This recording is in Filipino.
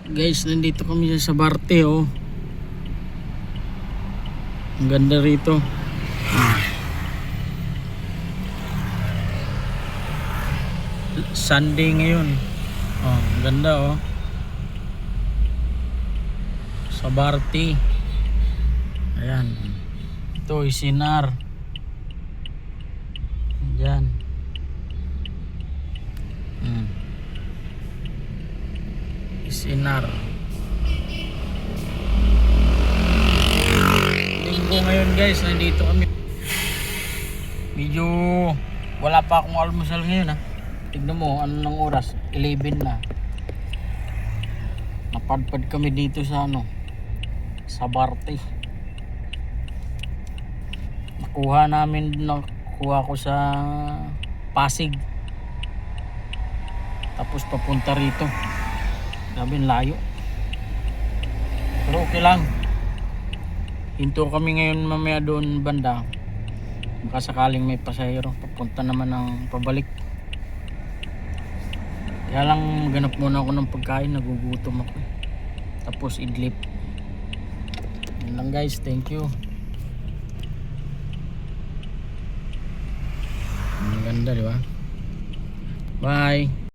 Guys, nandito kami sa Sabarte, oh. Ang ganda rito. Sunday ngayon. Oh, ang ganda, oh. Sabarte. Ayan. Ito, Isinar. Ayan. Isinar. Linggo ngayon, guys, nandito kami. Medyo wala pa akong almusal ngayon, ha. Tignan mo, ano ng oras? 11 na. Napadpad kami dito sa Sabarte. Nakuha ko sa Pasig. Tapos papunta rito. Sabi, layo. Pero okay lang. Hinto kami ngayon mamaya doon banda. Baka sakaling may pasahero papunta naman ng pabalik. Kaya lang ganap muna ako ng pagkain, nagugutom ako. Tapos idlip. Yan lang, guys, thank you. Ang ganda, di ba? Bye.